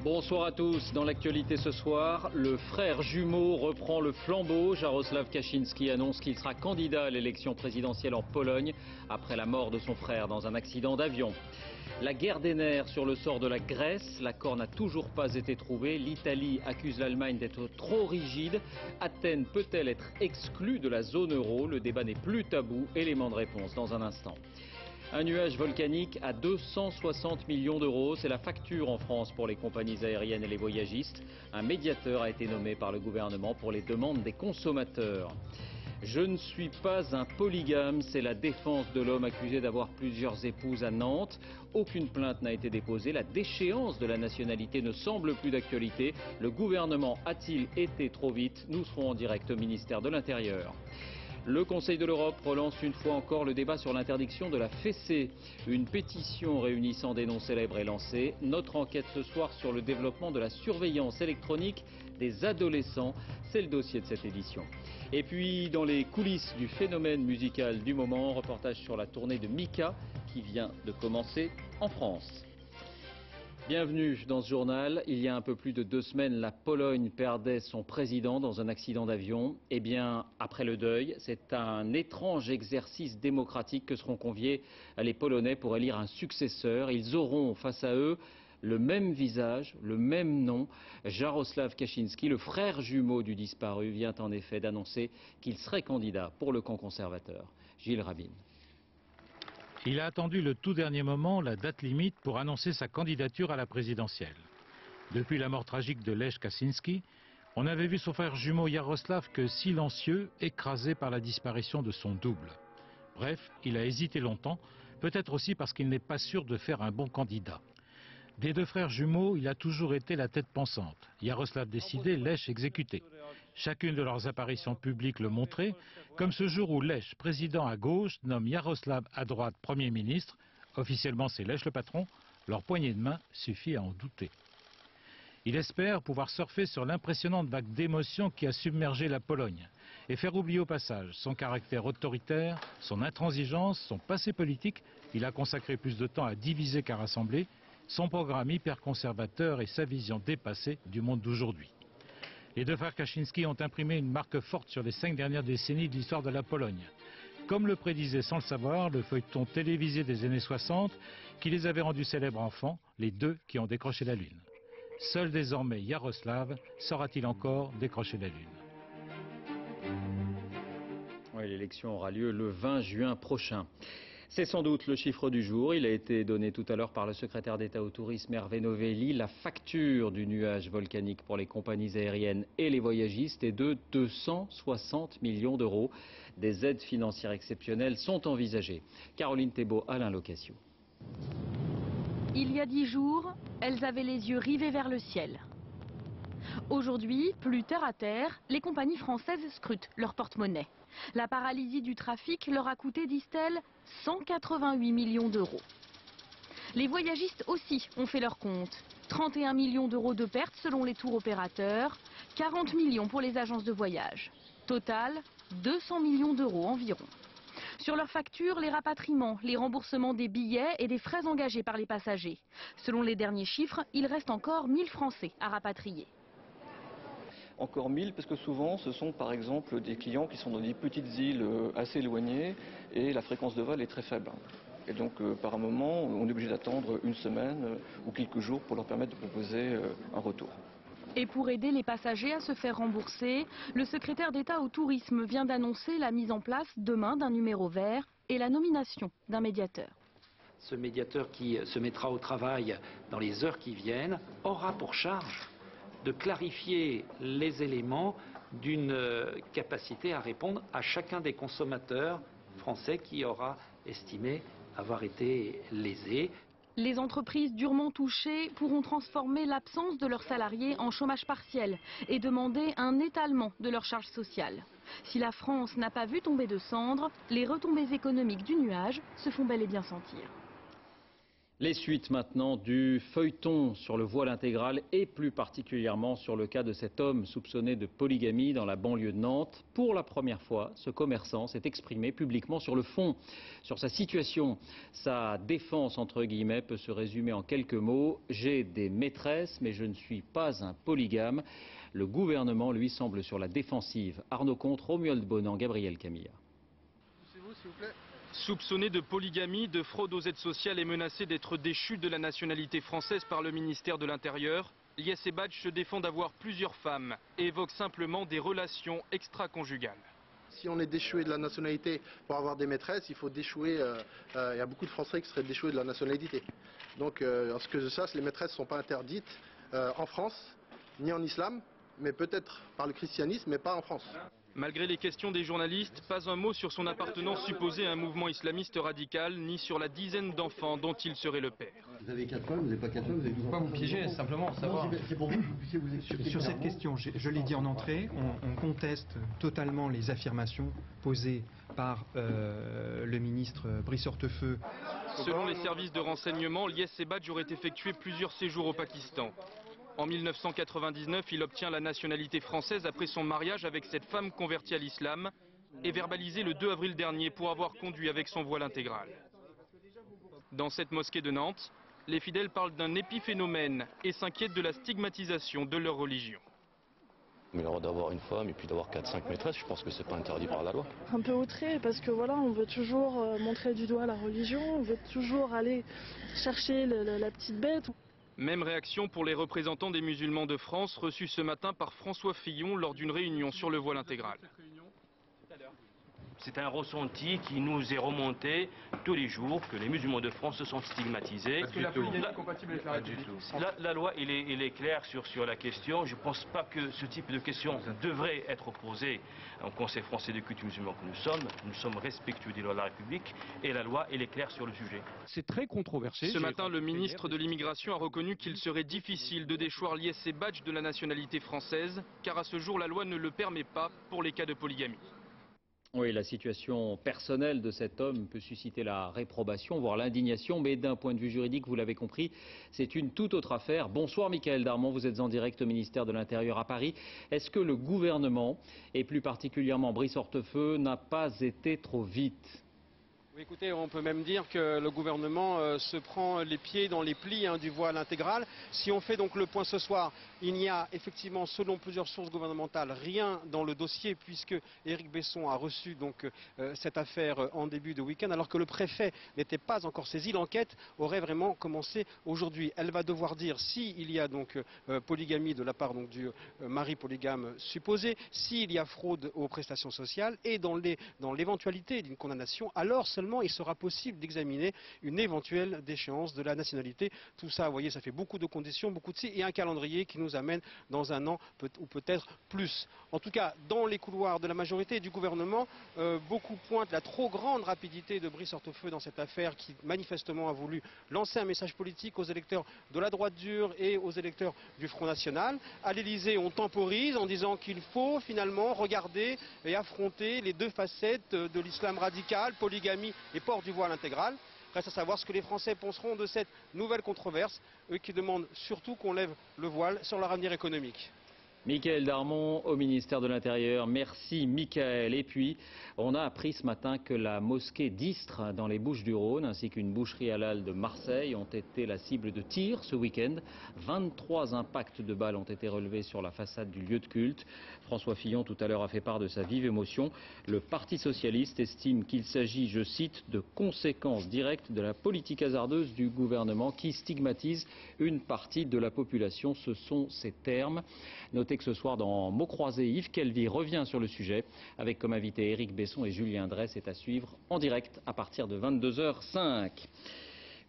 Bonsoir à tous. Dans l'actualité ce soir, le frère jumeau reprend le flambeau. Jaroslaw Kaczynski annonce qu'il sera candidat à l'élection présidentielle en Pologne après la mort de son frère dans un accident d'avion. La guerre des nerfs sur le sort de la Grèce. L'accord n'a toujours pas été trouvé. L'Italie accuse l'Allemagne d'être trop rigide. Athènes peut-elle être exclue de la zone euro? Le débat n'est plus tabou. Élément de réponse dans un instant. Un nuage volcanique à 260 millions d'euros, c'est la facture en France pour les compagnies aériennes et les voyagistes. Un médiateur a été nommé par le gouvernement pour les demandes des consommateurs. Je ne suis pas un polygame, c'est la défense de l'homme accusé d'avoir plusieurs épouses à Nantes. Aucune plainte n'a été déposée, la déchéance de la nationalité ne semble plus d'actualité. Le gouvernement a-t-il été trop vite? Nous serons en direct au ministère de l'Intérieur. Le Conseil de l'Europe relance une fois encore le débat sur l'interdiction de la fessée. Une pétition réunissant des noms célèbres est lancée. Notre enquête ce soir sur le développement de la surveillance électronique des adolescents, c'est le dossier de cette édition. Et puis dans les coulisses du phénomène musical du moment, reportage sur la tournée de Mika qui vient de commencer en France. Bienvenue dans ce journal. Il y a un peu plus de 2 semaines, la Pologne perdait son président dans un accident d'avion. Eh bien, après le deuil, c'est un étrange exercice démocratique que seront conviés les Polonais pour élire un successeur. Ils auront face à eux le même visage, le même nom. Jaroslaw Kaczynski, le frère jumeau du disparu, vient en effet d'annoncer qu'il serait candidat pour le camp conservateur. Gilles Rabin. Il a attendu le tout dernier moment, la date limite, pour annoncer sa candidature à la présidentielle. Depuis la mort tragique de Lech Kaczynski, on avait vu son frère jumeau Jaroslaw que silencieux, écrasé par la disparition de son double. Bref, il a hésité longtemps, peut-être aussi parce qu'il n'est pas sûr de faire un bon candidat. Des 2 frères jumeaux, il a toujours été la tête pensante. Jaroslaw décidé, Lech exécuté. Chacune de leurs apparitions publiques le montrait, comme ce jour où Lech, président à gauche, nomme Jaroslaw à droite Premier ministre. Officiellement, c'est Lech le patron. Leur poignée de main suffit à en douter. Il espère pouvoir surfer sur l'impressionnante vague d'émotions qui a submergé la Pologne et faire oublier au passage son caractère autoritaire, son intransigeance, son passé politique. Il a consacré plus de temps à diviser qu'à rassembler, son programme hyper-conservateur et sa vision dépassée du monde d'aujourd'hui. Les 2 frères Kaczynski ont imprimé une marque forte sur les 5 dernières décennies de l'histoire de la Pologne. Comme le prédisait sans le savoir le feuilleton télévisé des années 60 qui les avait rendus célèbres enfants, les 2 qui ont décroché la Lune. Seul désormais Jaroslaw saura-t-il encore décrocher la Lune. Oui, l'élection aura lieu le 20 juin prochain. C'est sans doute le chiffre du jour. Il a été donné tout à l'heure par le secrétaire d'État au tourisme Hervé Novelli. La facture du nuage volcanique pour les compagnies aériennes et les voyagistes est de 260 millions d'euros. Des aides financières exceptionnelles sont envisagées. Caroline Thébault, Alain Locassio. Il y a 10 jours, elles avaient les yeux rivés vers le ciel. Aujourd'hui, plus terre à terre, les compagnies françaises scrutent leur porte-monnaie. La paralysie du trafic leur a coûté, disent-elles, 188 millions d'euros. Les voyagistes aussi ont fait leur compte. 31 millions d'euros de pertes selon les tours opérateurs, 40 millions pour les agences de voyage. Total, 200 millions d'euros environ. Sur leur facture, les rapatriements, les remboursements des billets et des frais engagés par les passagers. Selon les derniers chiffres, il reste encore 1000 Français à rapatrier. Encore 1000 parce que souvent ce sont par exemple des clients qui sont dans des petites îles assez éloignées et la fréquence de vol est très faible. Et donc par un moment on est obligé d'attendre une semaine ou quelques jours pour leur permettre de proposer un retour. Et pour aider les passagers à se faire rembourser, le secrétaire d'État au tourisme vient d'annoncer la mise en place demain d'un numéro vert et la nomination d'un médiateur. Ce médiateur qui se mettra au travail dans les heures qui viennent aura pour charge de clarifier les éléments d'une capacité à répondre à chacun des consommateurs français qui aura estimé avoir été lésé. Les entreprises durement touchées pourront transformer l'absence de leurs salariés en chômage partiel et demander un étalement de leurs charges sociales. Si la France n'a pas vu tomber de cendres, les retombées économiques du nuage se font bel et bien sentir. Les suites maintenant du feuilleton sur le voile intégral et plus particulièrement sur le cas de cet homme soupçonné de polygamie dans la banlieue de Nantes. Pour la première fois, ce commerçant s'est exprimé publiquement sur le fond, sur sa situation. Sa défense, entre guillemets, peut se résumer en quelques mots. J'ai des maîtresses, mais je ne suis pas un polygame. Le gouvernement, lui, semble sur la défensive. Arnaud Comte, Romuald Bonan, Gabriel Camilla. Poussez-vous, s'il vous plaît. Soupçonné de polygamie, de fraude aux aides sociales et menacé d'être déchu de la nationalité française par le ministère de l'Intérieur, Lies Sebhadj se défend d'avoir plusieurs femmes et évoque simplement des relations extra-conjugales. Si on est déchoué de la nationalité pour avoir des maîtresses, il faut déchouer. Il y a beaucoup de Français qui seraient déchoués de la nationalité. Donc, en ce que je sache, les maîtresses ne sont pas interdites en France, ni en islam, mais peut-être par le christianisme, mais pas en France. Malgré les questions des journalistes, pas un mot sur son appartenance supposée à un mouvement islamiste radical, ni sur la dizaine d'enfants dont il serait le père. Vous avez 4 femmes, vous n'avez pas 4 femmes, vous avez 12 enfants. Pas vous piéger, simplement savoir. C'est pour vous que vous puissiez vous expliquer. Sur cette question, je l'ai dit en entrée, on conteste totalement les affirmations posées par le ministre Brice Hortefeux. Selon les services de renseignement, Lies Sebhadj aurait effectué plusieurs séjours au Pakistan. En 1999, il obtient la nationalité française après son mariage avec cette femme convertie à l'islam et verbalisé le 2 avril dernier pour avoir conduit avec son voile intégral. Dans cette mosquée de Nantes, les fidèles parlent d'un épiphénomène et s'inquiètent de la stigmatisation de leur religion. Mais d'avoir une femme et puis d'avoir 4-5 maîtresses, je pense que c'est pas interdit par la loi. Un peu outré parce que voilà, on veut toujours montrer du doigt la religion, on veut toujours aller chercher la petite bête. Même réaction pour les représentants des musulmans de France reçus ce matin par François Fillon lors d'une réunion sur le voile intégral. C'est un ressenti qui nous est remonté tous les jours, que les musulmans de France se sont stigmatisés. Est-ce que la polygamie est compatible avec la République ? La loi, il est clair sur la question. Je ne pense pas que ce type de question devrait être posée au Conseil français de culte musulman que nous sommes. Nous sommes respectueux des lois de la République et la loi, elle est claire sur le sujet. C'est très controversé. Ce matin, le ministre de l'Immigration a reconnu qu'il serait difficile de déchoir Lies Sebhadj de la nationalité française, car à ce jour, la loi ne le permet pas pour les cas de polygamie. Oui, la situation personnelle de cet homme peut susciter la réprobation, voire l'indignation, mais d'un point de vue juridique, vous l'avez compris, c'est une toute autre affaire. Bonsoir Michaël Darmon, vous êtes en direct au ministère de l'Intérieur à Paris. Est-ce que le gouvernement, et plus particulièrement Brice Hortefeux, n'a pas été trop vite ? Oui, écoutez, on peut même dire que le gouvernement se prend les pieds dans les plis du voile intégral. Si on fait donc le point ce soir, il n'y a effectivement, selon plusieurs sources gouvernementales, rien dans le dossier puisque Éric Besson a reçu donc cette affaire en début de week-end alors que le préfet n'était pas encore saisi. L'enquête aurait vraiment commencé aujourd'hui. Elle va devoir dire s'il y a donc polygamie de la part donc, du mari polygame supposé, s'il y a fraude aux prestations sociales et dans l'éventualité d'une condamnation, alors seulement il sera possible d'examiner une éventuelle déchéance de la nationalité. Tout ça, vous voyez, ça fait beaucoup de conditions, beaucoup de si, et un calendrier qui nous amène dans un an ou peut-être plus. En tout cas, dans les couloirs de la majorité et du gouvernement, beaucoup pointent la trop grande rapidité de Brice Hortefeux dans cette affaire qui manifestement a voulu lancer un message politique aux électeurs de la droite dure et aux électeurs du Front National. À l'Élysée, on temporise en disant qu'il faut finalement regarder et affronter les deux facettes de l'islam radical, polygamie et port du voile intégral. Reste à savoir ce que les Français penseront de cette nouvelle controverse, eux qui demandent surtout qu'on lève le voile sur leur avenir économique. Michaël Darmon au ministère de l'Intérieur. Merci Michaël. Et puis, on a appris ce matin que la mosquée d'Istres dans les Bouches-du-Rhône ainsi qu'une boucherie halal de Marseille ont été la cible de tirs ce week-end. 23 impacts de balles ont été relevés sur la façade du lieu de culte. François Fillon tout à l'heure a fait part de sa vive émotion. Le Parti socialiste estime qu'il s'agit, je cite, de conséquences directes de la politique hasardeuse du gouvernement qui stigmatise une partie de la population. Ce sont ses termes. Notez que ce soir dans Mots croisés, Yves Calvi revient sur le sujet avec comme invité Éric Besson et Julien Drey. C'est à suivre en direct à partir de 22h05.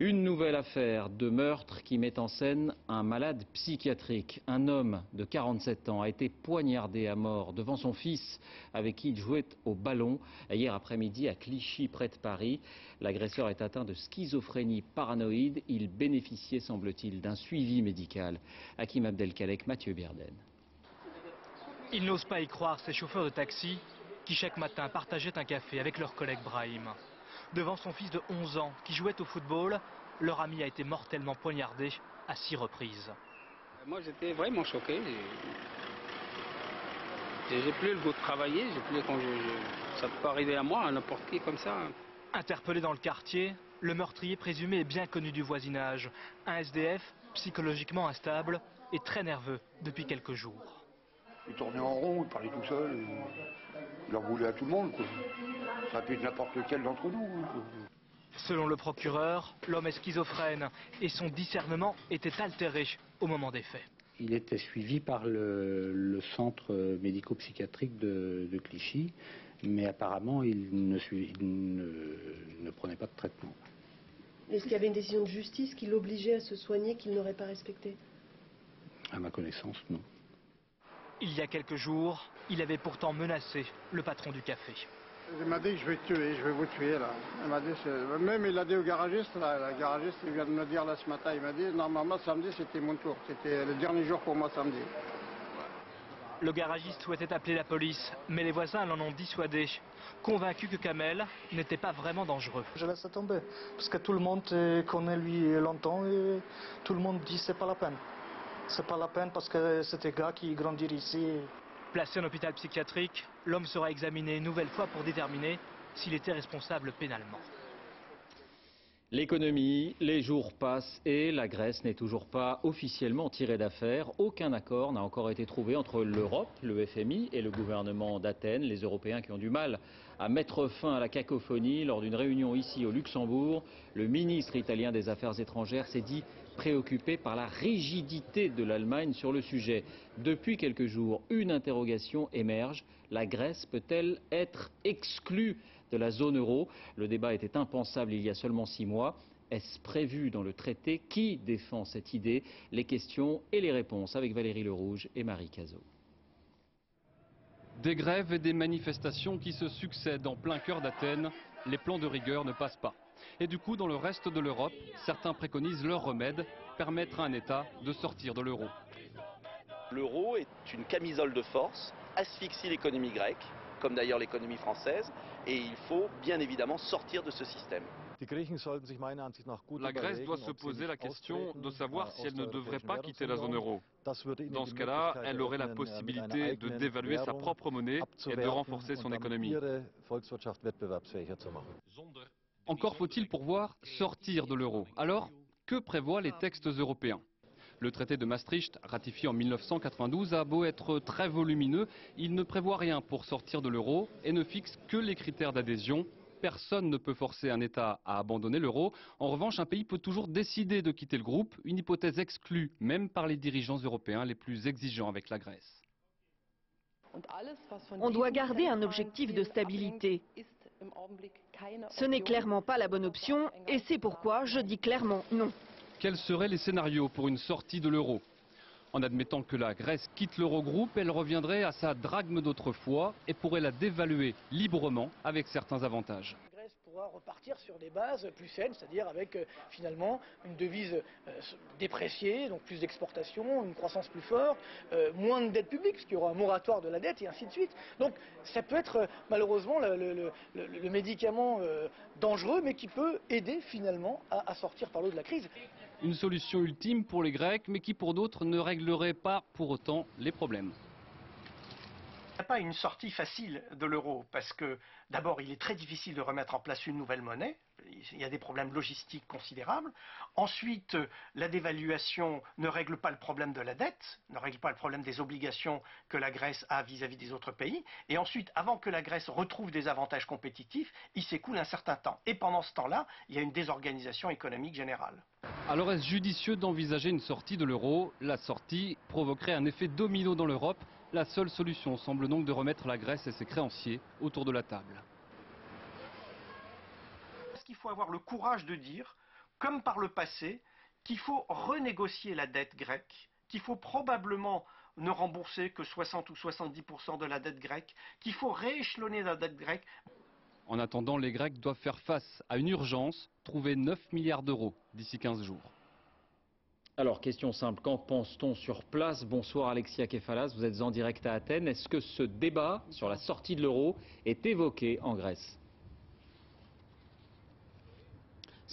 Une nouvelle affaire de meurtre qui met en scène un malade psychiatrique. Un homme de 47 ans a été poignardé à mort devant son fils avec qui il jouait au ballon hier après-midi à Clichy près de Paris. L'agresseur est atteint de schizophrénie paranoïde. Il bénéficiait, semble-t-il, d'un suivi médical. Hakim Abdelkalek, Mathieu Bierden. Ils n'osent pas y croire, ces chauffeurs de taxi qui chaque matin partageaient un café avec leur collègue Brahim. Devant son fils de 11 ans qui jouait au football, leur ami a été mortellement poignardé à 6 reprises. Moi j'étais vraiment choqué. J'ai plus le goût de travailler, ça peut pas arriver à moi, à n'importe qui comme ça. Interpellé dans le quartier, le meurtrier présumé est bien connu du voisinage. Un SDF psychologiquement instable et très nerveux depuis quelques jours. Il tournait en rond, il parlait tout seul, il en voulait à tout le monde, quoi. Ça a pu être n'importe lequel d'entre nous. Selon le procureur, l'homme est schizophrène et son discernement était altéré au moment des faits. Il était suivi par le centre médico-psychiatrique de Clichy, mais apparemment il ne prenait pas de traitement. Est-ce qu'il y avait une décision de justice qui l'obligeait à se soigner qu'il n'aurait pas respectée? À ma connaissance, non. Il y a quelques jours, il avait pourtant menacé le patron du café. Il m'a dit que je vais te tuer, je vais vous tuer là. Il m'a dit, même il a dit au garagiste, là, le garagiste il vient de me dire là ce matin, il m'a dit normalement samedi c'était mon tour, c'était le dernier jour pour moi samedi. Le garagiste souhaitait appeler la police, mais les voisins l'en ont dissuadé, convaincus que Kamel n'était pas vraiment dangereux. Je laisse tomber, parce que tout le monde connaît lui longtemps et tout le monde dit c'est pas la peine. C'est pas la peine parce que c'est un gars qui grandit ici. Placé en hôpital psychiatrique, l'homme sera examiné une nouvelle fois pour déterminer s'il était responsable pénalement. L'économie, les jours passent et la Grèce n'est toujours pas officiellement tirée d'affaire. Aucun accord n'a encore été trouvé entre l'Europe, le FMI et le gouvernement d'Athènes. Les Européens qui ont du mal à mettre fin à la cacophonie. Lors d'une réunion ici au Luxembourg, le ministre italien des Affaires étrangères s'est dit préoccupé par la rigidité de l'Allemagne sur le sujet. Depuis quelques jours, une interrogation émerge. La Grèce peut-elle être exclue de la zone euro? Le débat était impensable il y a seulement 6 mois. Est-ce prévu dans le traité? Qui défend cette idée? Les questions et les réponses avec Valérie Lerouge et Marie Cazot. Des grèves et des manifestations qui se succèdent en plein cœur d'Athènes. Les plans de rigueur ne passent pas. Et du coup, dans le reste de l'Europe, certains préconisent leur remède, permettre à un État de sortir de l'euro. L'euro est une camisole de force, asphyxie l'économie grecque, comme d'ailleurs l'économie française, et il faut bien évidemment sortir de ce système. La Grèce doit se poser la question de savoir si elle ne devrait pas quitter la zone euro. Dans ce cas-là, elle aurait la possibilité de dévaluer sa propre monnaie et de renforcer son économie. Encore faut-il pourvoir sortir de l'euro. Alors, que prévoient les textes européens? Le traité de Maastricht, ratifié en 1992, a beau être très volumineux, il ne prévoit rien pour sortir de l'euro et ne fixe que les critères d'adhésion. Personne ne peut forcer un État à abandonner l'euro. En revanche, un pays peut toujours décider de quitter le groupe, une hypothèse exclue même par les dirigeants européens les plus exigeants avec la Grèce. On doit garder un objectif de stabilité. Ce n'est clairement pas la bonne option et c'est pourquoi je dis clairement non. Quels seraient les scénarios pour une sortie de l'euro? En admettant que la Grèce quitte l'Eurogroupe, elle reviendrait à sa drachme d'autrefois et pourrait la dévaluer librement avec certains avantages. La Grèce pourra repartir sur des bases plus saines, c'est-à-dire avec finalement une devise dépréciée, donc plus d'exportation, une croissance plus forte, moins de dette publique, parce qu'il y aura un moratoire de la dette et ainsi de suite. Donc ça peut être malheureusement le médicament dangereux, mais qui peut aider finalement à sortir par l'eau de la crise. Une solution ultime pour les Grecs, mais qui pour d'autres ne réglerait pas pour autant les problèmes. Il n'y a pas une sortie facile de l'euro, parce que d'abord il est très difficile de remettre en place une nouvelle monnaie, il y a des problèmes logistiques considérables. Ensuite, la dévaluation ne règle pas le problème de la dette, ne règle pas le problème des obligations que la Grèce a vis-à-vis des autres pays. Et ensuite, avant que la Grèce retrouve des avantages compétitifs, il s'écoule un certain temps. Et pendant ce temps-là, il y a une désorganisation économique générale. Alors est-ce judicieux d'envisager une sortie de l'euro? La sortie provoquerait un effet domino dans l'Europe. La seule solution semble donc de remettre la Grèce et ses créanciers autour de la table. Parce qu'il faut avoir le courage de dire, comme par le passé, qu'il faut renégocier la dette grecque, qu'il faut probablement ne rembourser que 60 ou 70% de la dette grecque, qu'il faut rééchelonner la dette grecque. En attendant, les Grecs doivent faire face à une urgence, trouver 9 milliards d'euros d'ici 15 jours. Alors, question simple, qu'en pense-t-on sur place? Bonsoir Alexia Kefalas, vous êtes en direct à Athènes. Est-ce que ce débat sur la sortie de l'euro est évoqué en Grèce?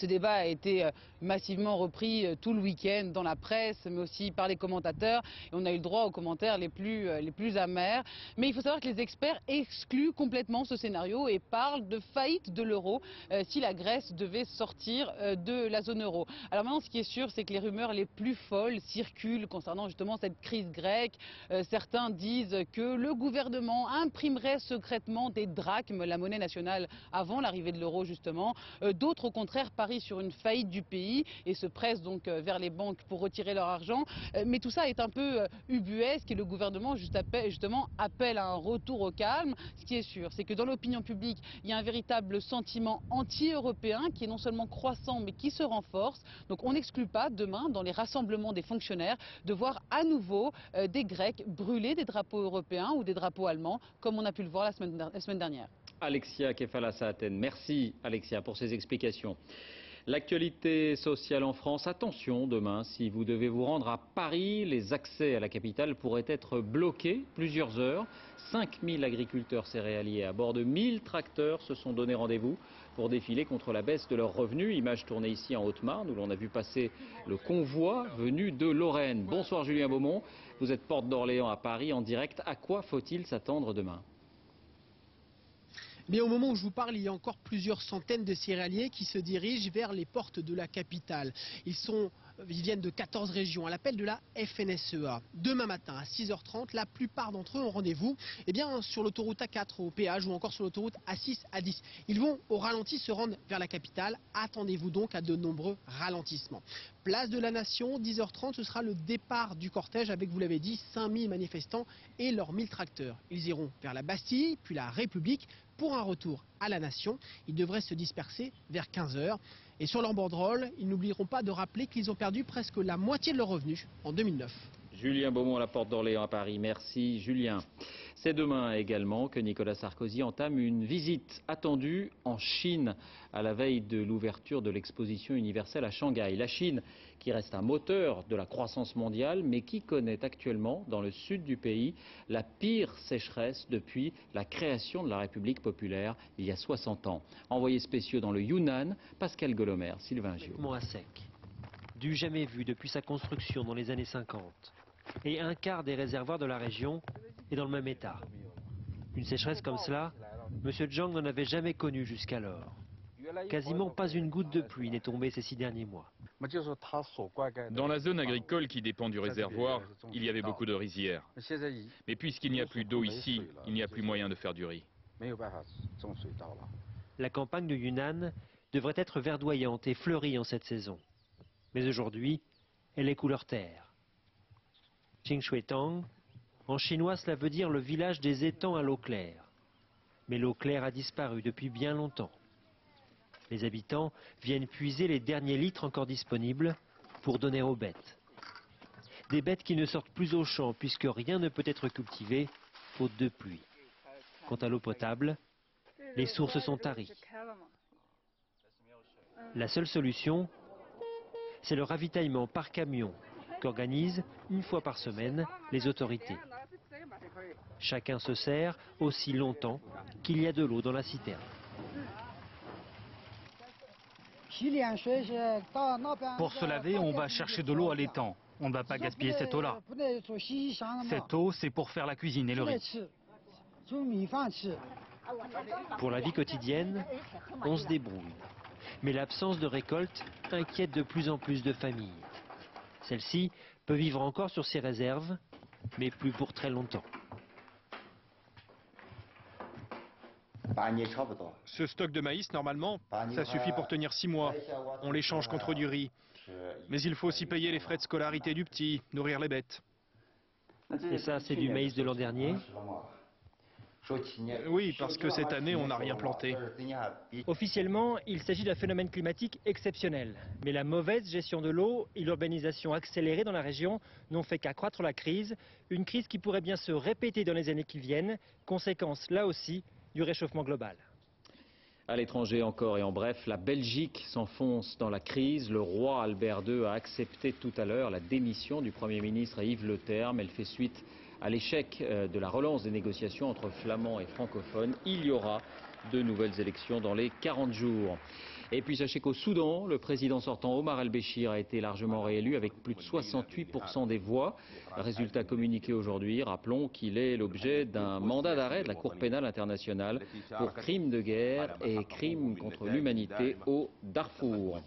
Ce débat a été massivement repris tout le week-end dans la presse, mais aussi par les commentateurs. Et on a eu le droit aux commentaires les plus amers. Mais il faut savoir que les experts excluent complètement ce scénario et parlent de faillite de l'euro si la Grèce devait sortir de la zone euro. Alors maintenant, ce qui est sûr, c'est que les rumeurs les plus folles circulent concernant justement cette crise grecque. Certains disent que le gouvernement imprimerait secrètement des drachmes, la monnaie nationale, avant l'arrivée de l'euro justement. D'autres au contraire parient sur une faillite du pays et se pressent donc vers les banques pour retirer leur argent. Mais tout ça est un peu ubuesque et le gouvernement justement appelle à un retour au calme. Ce qui est sûr, c'est que dans l'opinion publique, il y a un véritable sentiment anti-européen qui est non seulement croissant mais qui se renforce. Donc on n'exclut pas demain, dans les rassemblements des fonctionnaires, de voir à nouveau des Grecs brûler des drapeaux européens ou des drapeaux allemands, comme on a pu le voir la semaine dernière. Alexia Kefalas à Athènes. Merci Alexia pour ces explications. L'actualité sociale en France, attention demain, si vous devez vous rendre à Paris, les accès à la capitale pourraient être bloqués plusieurs heures. 5000 agriculteurs céréaliers à bord de 1000 tracteurs se sont donné rendez-vous pour défiler contre la baisse de leurs revenus. Image tournée ici en Haute-Marne où l'on a vu passer le convoi venu de Lorraine. Bonsoir Julien Beaumont, vous êtes porte d'Orléans à Paris en direct. À quoi faut-il s'attendre demain ? Mais au moment où je vous parle, il y a encore plusieurs centaines de céréaliers qui se dirigent vers les portes de la capitale. Ils viennent de 14 régions à l'appel de la FNSEA. Demain matin à 6h30, la plupart d'entre eux ont rendez-vous sur l'autoroute A4 au péage ou encore sur l'autoroute A6, A10. Ils vont au ralenti se rendre vers la capitale. Attendez-vous donc à de nombreux ralentissements. Place de la Nation, 10h30, ce sera le départ du cortège avec, vous l'avez dit, 5000 manifestants et leurs 1000 tracteurs. Ils iront vers la Bastille, puis la République, pour un retour à la Nation. Ils devraient se disperser vers 15h. Et sur leur banderole, ils n'oublieront pas de rappeler qu'ils ont perdu presque la moitié de leurs revenus en 2009. Julien Beaumont à la porte d'Orléans à Paris. Merci Julien. C'est demain également que Nicolas Sarkozy entame une visite attendue en Chine à la veille de l'ouverture de l'exposition universelle à Shanghai. La Chine qui reste un moteur de la croissance mondiale mais qui connaît actuellement dans le sud du pays la pire sécheresse depuis la création de la République populaire il y a 60 ans. Envoyés spéciaux dans le Yunnan, Pascal Golomer, Sylvain Gio. À sec. Du jamais vu depuis sa construction dans les années 50. Et un quart des réservoirs de la région est dans le même état. Une sécheresse comme cela, M. Zhang n'en avait jamais connu jusqu'alors. Quasiment pas une goutte de pluie n'est tombée ces 6 derniers mois. Dans la zone agricole qui dépend du réservoir, il y avait beaucoup de rizières. Mais puisqu'il n'y a plus d'eau ici, il n'y a plus moyen de faire du riz. La campagne du Yunnan devrait être verdoyante et fleurie en cette saison. Mais aujourd'hui, elle est couleur terre. Qingshuitang, en chinois cela veut dire le village des étangs à l'eau claire. Mais l'eau claire a disparu depuis bien longtemps. Les habitants viennent puiser les derniers litres encore disponibles pour donner aux bêtes. Des bêtes qui ne sortent plus au champ puisque rien ne peut être cultivé faute de pluie. Quant à l'eau potable, les sources sont taries. La seule solution, c'est le ravitaillement par camion qu'organisent une fois par semaine les autorités. Chacun se sert aussi longtemps qu'il y a de l'eau dans la citerne. Pour se laver, on va chercher de l'eau à l'étang. On ne va pas gaspiller cette eau-là. Cette eau, c'est pour faire la cuisine et le riz. Pour la vie quotidienne, on se débrouille. Mais l'absence de récolte inquiète de plus en plus de familles. Celle-ci peut vivre encore sur ses réserves, mais plus pour très longtemps. Ce stock de maïs, normalement, ça suffit pour tenir 6 mois. On l'échange contre du riz. Mais il faut aussi payer les frais de scolarité du petit, nourrir les bêtes. Et ça, c'est du maïs de l'an dernier? Oui, parce que cette année, on n'a rien planté. Officiellement, il s'agit d'un phénomène climatique exceptionnel. Mais la mauvaise gestion de l'eau et l'urbanisation accélérée dans la région n'ont fait qu'accroître la crise. Une crise qui pourrait bien se répéter dans les années qui viennent. Conséquence, là aussi, du réchauffement global. À l'étranger encore et en bref, la Belgique s'enfonce dans la crise. Le roi Albert II a accepté tout à l'heure la démission du Premier ministre Yves Le Terme. Elle fait suite à l'échec de la relance des négociations entre flamands et francophones. Il y aura de nouvelles élections dans les 40 jours. Et puis sachez qu'au Soudan, le président sortant Omar el-Béchir a été largement réélu avec plus de 68% des voix. Résultat communiqué aujourd'hui, rappelons qu'il est l'objet d'un mandat d'arrêt de la Cour pénale internationale pour crimes de guerre et crimes contre l'humanité au Darfour.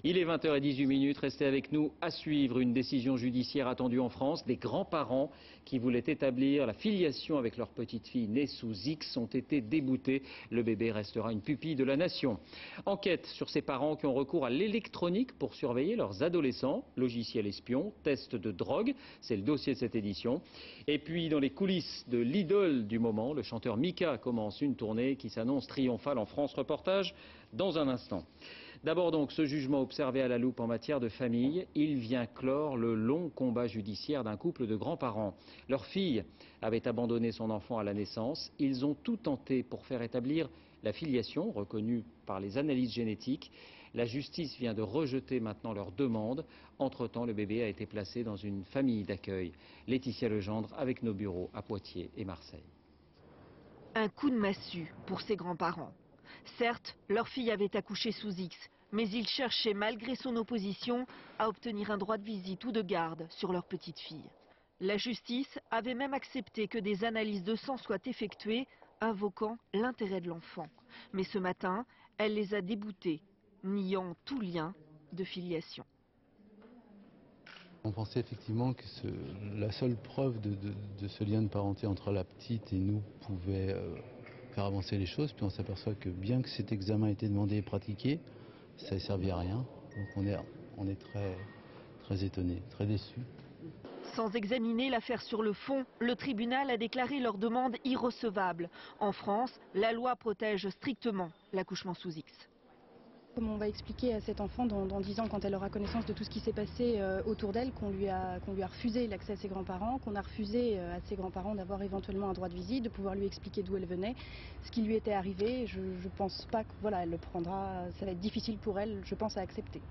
Il est 20h18, restez avec nous. À suivre, une décision judiciaire attendue en France. Des grands-parents qui voulaient établir la filiation avec leur petite fille née sous X ont été déboutés. Le bébé restera une pupille de la nation. Enquête sur ces parents qui ont recours à l'électronique pour surveiller leurs adolescents. Logiciel espion, test de drogue, c'est le dossier de cette édition. Et puis dans les coulisses de l'idole du moment, le chanteur Mika commence une tournée qui s'annonce triomphale en France. Reportage dans un instant. D'abord donc ce jugement observé à la loupe en matière de famille, il vient clore le long combat judiciaire d'un couple de grands-parents. Leur fille avait abandonné son enfant à la naissance. Ils ont tout tenté pour faire établir la filiation reconnue par les analyses génétiques. La justice vient de rejeter maintenant leur demande. Entre-temps, le bébé a été placé dans une famille d'accueil. Laetitia Legendre avec nos bureaux à Poitiers et Marseille. Un coup de massue pour ses grands-parents. Certes, leur fille avait accouché sous X, mais ils cherchaient, malgré son opposition, à obtenir un droit de visite ou de garde sur leur petite fille. La justice avait même accepté que des analyses de sang soient effectuées, invoquant l'intérêt de l'enfant. Mais ce matin, elle les a déboutés, niant tout lien de filiation. On pensait effectivement que la seule preuve de ce lien de parenté entre la petite et nous pouvait faire avancer les choses, puis on s'aperçoit que bien que cet examen ait été demandé et pratiqué, ça n'a servi à rien. Donc on est très étonnés, très déçus. Sans examiner l'affaire sur le fond, le tribunal a déclaré leur demande irrecevable. En France, la loi protège strictement l'accouchement sous X. Comment on va expliquer à cet enfant dans 10 ans, quand elle aura connaissance de tout ce qui s'est passé autour d'elle, qu'on lui a refusé l'accès à ses grands-parents, qu'on a refusé à ses grands-parents d'avoir éventuellement un droit de visite, de pouvoir lui expliquer d'où elle venait, ce qui lui était arrivé. Je ne pense pas elle le prendra, ça va être difficile pour elle, je pense, à accepter.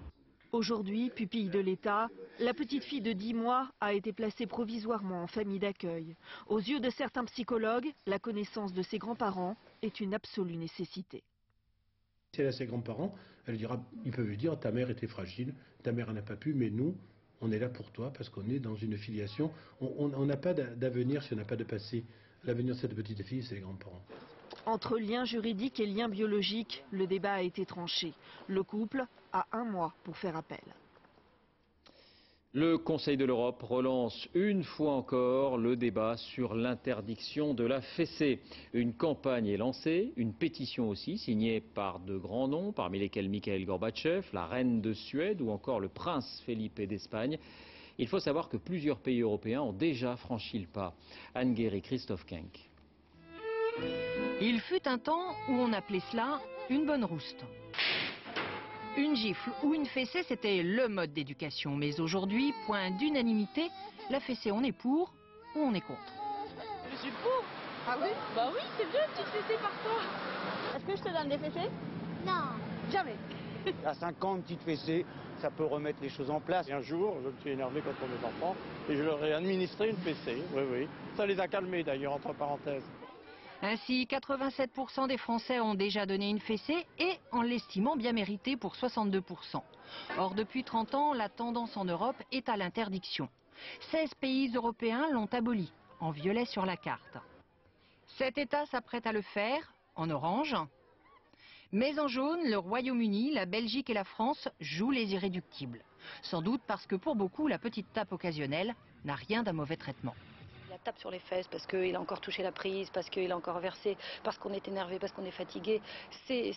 Aujourd'hui, pupille de l'État, la petite fille de 10 mois a été placée provisoirement en famille d'accueil. Aux yeux de certains psychologues, la connaissance de ses grands-parents est une absolue nécessité. Si elle a ses grands-parents, ils peuvent lui dire ta mère était fragile, ta mère n'a pas pu, mais nous, on est là pour toi parce qu'on est dans une filiation. On n'a pas d'avenir si on n'a pas de passé. L'avenir de cette petite fille, c'est les grands-parents. Entre lien juridique et lien biologique, le débat a été tranché. Le couple a 1 mois pour faire appel. Le Conseil de l'Europe relance une fois encore le débat sur l'interdiction de la fessée. Une campagne est lancée, une pétition aussi, signée par de grands noms, parmi lesquels Mikhail Gorbatchev, la reine de Suède ou encore le prince Felipe d'Espagne. Il faut savoir que plusieurs pays européens ont déjà franchi le pas. Anne Guéry, Christophe Kenck. Il fut un temps où on appelait cela une bonne rouste. Une gifle ou une fessée, c'était le mode d'éducation. Mais aujourd'hui, point d'unanimité, la fessée, on est pour ou on est contre. Je suis pour. Ah oui? Bah oui, c'est bien une petite fessée parfois. Est-ce que je te donne des fessées? Non. Jamais. À 5 ans, une petite fessée, ça peut remettre les choses en place. Et un jour, je me suis énervé contre mes enfants et je leur ai administré une fessée. Oui, oui. Ça les a calmés d'ailleurs, entre parenthèses. Ainsi, 87% des Français ont déjà donné une fessée et en l'estimant bien méritée pour 62%. Or, depuis 30 ans, la tendance en Europe est à l'interdiction. 16 pays européens l'ont abolie, en violet sur la carte. 7 États s'apprêtent à le faire, en orange. Mais en jaune, le Royaume-Uni, la Belgique et la France jouent les irréductibles. Sans doute parce que pour beaucoup, la petite tape occasionnelle n'a rien d'un mauvais traitement. La tape sur les fesses parce qu'il a encore touché la prise, parce qu'il a encore versé, parce qu'on est énervé, parce qu'on est fatigué. C'est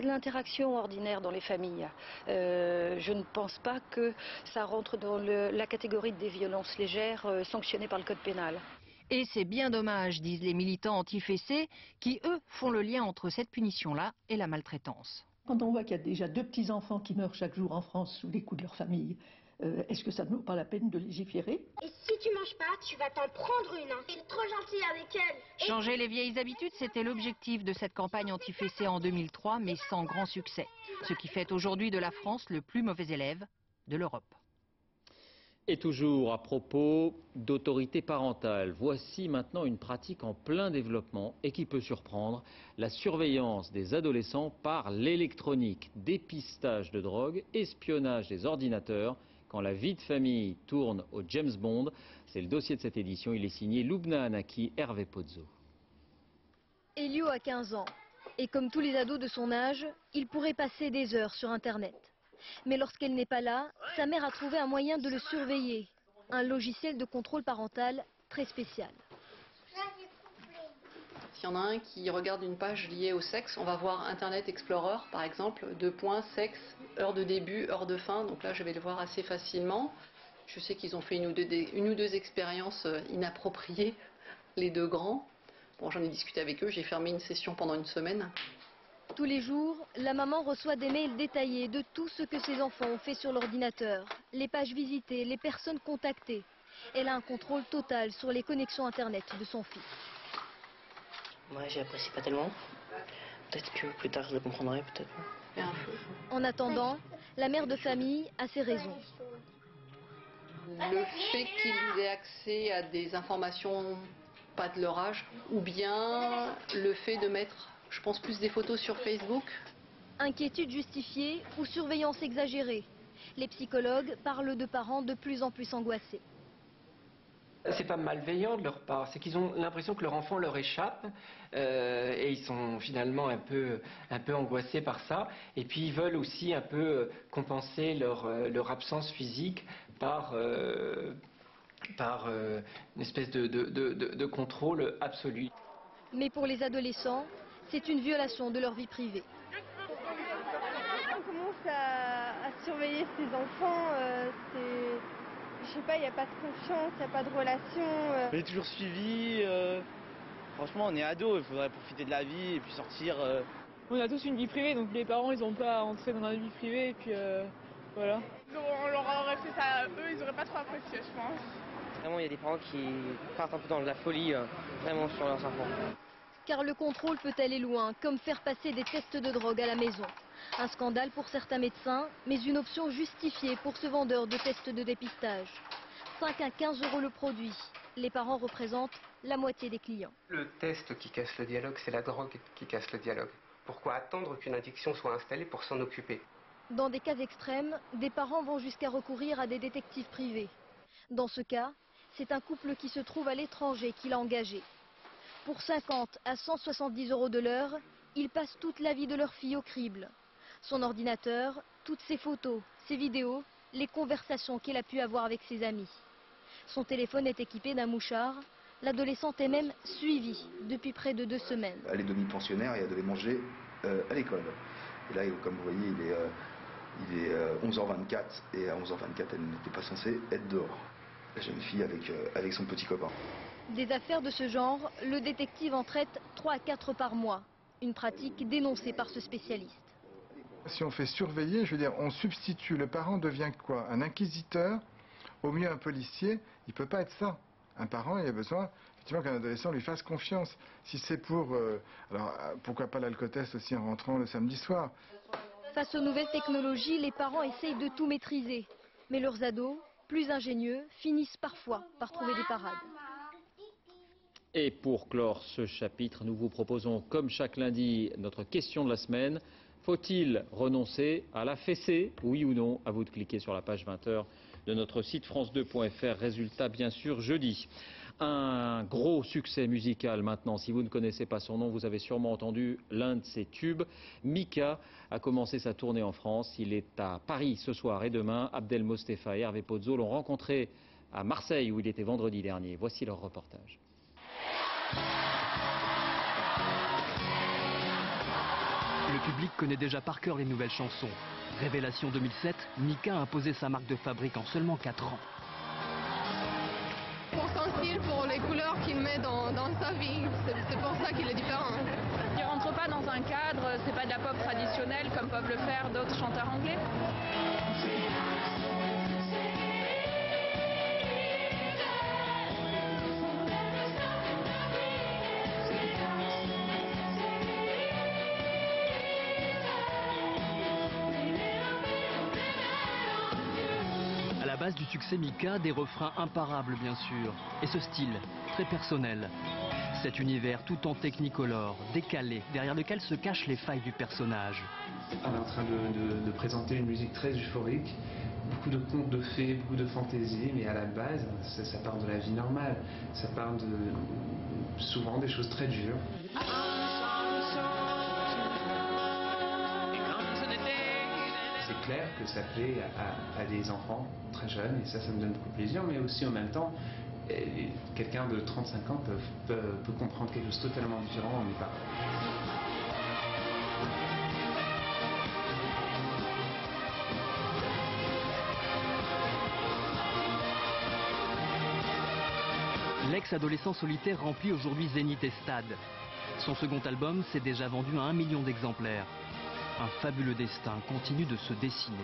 de l'interaction ordinaire dans les familles. Je ne pense pas que ça rentre dans la catégorie des violences légères sanctionnées par le code pénal. Et c'est bien dommage, disent les militants anti-fessées, qui eux font le lien entre cette punition-là et la maltraitance. Quand on voit qu'il y a déjà 2 petits-enfants qui meurent chaque jour en France sous les coups de leur famille, est-ce que ça ne vaut pas la peine de légiférer? Et si tu manges pas, tu vas t'en prendre une. Je suis trop gentille avec elle. Changer les vieilles habitudes, c'était l'objectif de cette campagne anti-fessée en 2003, mais sans grand succès. Ce qui fait aujourd'hui de la France le plus mauvais élève de l'Europe. Et toujours à propos d'autorité parentale, voici maintenant une pratique en plein développement et qui peut surprendre, la surveillance des adolescents par l'électronique, dépistage de drogue, espionnage des ordinateurs, quand la vie de famille tourne au James Bond. C'est le dossier de cette édition, il est signé Lubna Anaki, Hervé Pozzo. Elio a 15 ans et comme tous les ados de son âge, il pourrait passer des heures sur Internet. Mais lorsqu'elle n'est pas là, sa mère a trouvé un moyen de le surveiller. Un logiciel de contrôle parental très spécial. S'il y en a un qui regarde une page liée au sexe, on va voir Internet Explorer par exemple, 2 points, sexe, heure de début, heure de fin. Donc là je vais le voir assez facilement. Je sais qu'ils ont fait une ou deux expériences inappropriées, les deux grands. Bon, j'en ai discuté avec eux, j'ai fermé une session pendant une semaine. Tous les jours, la maman reçoit des mails détaillés de tout ce que ses enfants ont fait sur l'ordinateur, les pages visitées, les personnes contactées. Elle a un contrôle total sur les connexions Internet de son fils. Moi, j'apprécie pas tellement. Peut-être que plus tard, je le comprendrai, peut-être. En attendant, la mère de famille a ses raisons. Le fait qu'ils aient accès à des informations pas de leur âge, ou bien le fait de mettre, je pense, plus des photos sur Facebook. Inquiétude justifiée ou surveillance exagérée. Les psychologues parlent de parents de plus en plus angoissés. C'est pas malveillant de leur part, c'est qu'ils ont l'impression que leur enfant leur échappe et ils sont finalement un peu angoissés par ça. Et puis ils veulent aussi un peu compenser leur absence physique par une espèce de contrôle absolu. Mais pour les adolescents, c'est une violation de leur vie privée. On commence à surveiller ses enfants, je sais pas, il n'y a pas de confiance, il n'y a pas de relation. On est toujours suivi, franchement on est ados, il faudrait profiter de la vie et puis sortir. On a tous une vie privée, donc les parents ils n'ont pas à entrer dans notre vie privée et puis voilà. On leur aurait fait ça à eux, ils n'auraient pas trop apprécié je pense. Vraiment il y a des parents qui partent un peu dans la folie, vraiment sur leurs enfants. Car le contrôle peut aller loin, comme faire passer des tests de drogue à la maison. Un scandale pour certains médecins, mais une option justifiée pour ce vendeur de tests de dépistage. 5 à 15 € le produit. Les parents représentent la moitié des clients. Le test qui casse le dialogue, c'est la drogue qui casse le dialogue. Pourquoi attendre qu'une addiction soit installée pour s'en occuper? Dans des cas extrêmes, des parents vont jusqu'à recourir à des détectives privés. Dans ce cas, c'est un couple qui se trouve à l'étranger qui l'a engagé. Pour 50 à 170 € de l'heure, ils passent toute la vie de leur fille au crible. Son ordinateur, toutes ses photos, ses vidéos, les conversations qu'elle a pu avoir avec ses amis. Son téléphone est équipé d'un mouchard. L'adolescente est même suivie depuis près de 2 semaines. Elle est demi-pensionnaire et elle devait manger à l'école. Et là, comme vous voyez, il est 11h24 et à 11h24, elle n'était pas censée être dehors. La jeune fille avec son petit copain. Des affaires de ce genre, le détective en traite 3 à 4 par mois. Une pratique dénoncée par ce spécialiste. Si on fait surveiller, je veux dire, on substitue, le parent devient quoi? Un inquisiteur, au mieux un policier, il ne peut pas être ça. Un parent, il a besoin effectivement qu'un adolescent lui fasse confiance. Si c'est pour, alors pourquoi pas l'alcotest aussi en rentrant le samedi soir. Face aux nouvelles technologies, les parents essayent de tout maîtriser. Mais leurs ados, plus ingénieux, finissent parfois par trouver des parades. Et pour clore ce chapitre, nous vous proposons, comme chaque lundi, notre question de la semaine. Faut-il renoncer à la fessée? Oui ou non? À vous de cliquer sur la page 20h de notre site france2.fr. Résultat, bien sûr, jeudi. Un gros succès musical maintenant. Si vous ne connaissez pas son nom, vous avez sûrement entendu l'un de ses tubes. Mika a commencé sa tournée en France. Il est à Paris ce soir et demain. Abdel Mostefa et Hervé Pozzo l'ont rencontré à Marseille où il était vendredi dernier. Voici leur reportage. Le public connaît déjà par cœur les nouvelles chansons. Révélation 2007, Mika a imposé sa marque de fabrique en seulement 4 ans. Pour son style, pour les couleurs qu'il met dans sa vie, c'est pour ça qu'il est différent. Il rentre pas dans un cadre, c'est pas de la pop traditionnelle comme peuvent le faire d'autres chanteurs anglais. base du succès Mika, des refrains imparables bien sûr, et ce style, très personnel. Cet univers tout en technicolore, décalé, derrière lequel se cachent les failles du personnage. On est en train de présenter une musique très euphorique, beaucoup de contes de fées, beaucoup de fantaisie, mais à la base, ça part de la vie normale, ça part souvent des choses très dures. C'est clair que ça plaît à des enfants très jeunes, et ça me donne beaucoup de plaisir, mais aussi en même temps, quelqu'un de 35 ans peut comprendre quelque chose de totalement différent en mes parents. L'ex-adolescent solitaire remplit aujourd'hui Zénith et Stade. Son second album s'est déjà vendu à 1 million d'exemplaires. Un fabuleux destin continue de se dessiner.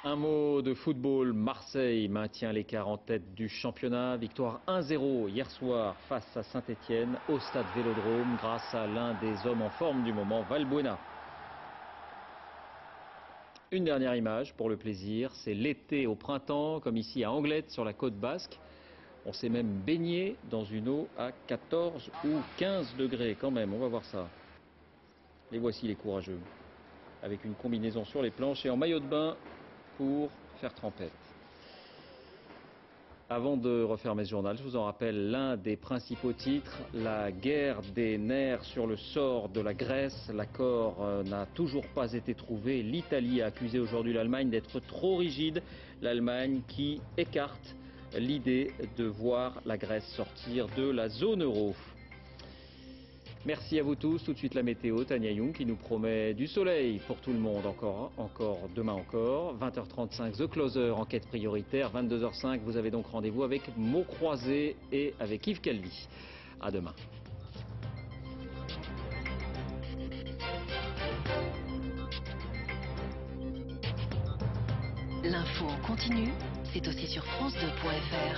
Un mot de football, Marseille maintient l'écart en tête du championnat. Victoire 1-0 hier soir face à Saint-Etienne au stade Vélodrome grâce à l'un des hommes en forme du moment, Valbuena. Une dernière image pour le plaisir, c'est l'été au printemps, comme ici à Anglette sur la côte basque. On s'est même baigné dans une eau à 14 ou 15 degrés quand même, on va voir ça. Les voici les courageux, avec une combinaison sur les planches et en maillot de bain pour faire trempette. Avant de refermer ce journal, je vous en rappelle l'un des principaux titres, la guerre des nerfs sur le sort de la Grèce. L'accord n'a toujours pas été trouvé. L'Italie a accusé aujourd'hui l'Allemagne d'être trop rigide. L'Allemagne qui écarte l'idée de voir la Grèce sortir de la zone euro. Merci à vous tous. Tout de suite la météo, Tania Young qui nous promet du soleil pour tout le monde encore demain encore. 20h35, The Closer, enquête prioritaire. 22h05, vous avez donc rendez-vous avec Mots Croisés et avec Yves Calvi. À demain. L'info en continu, c'est aussi sur France2.fr.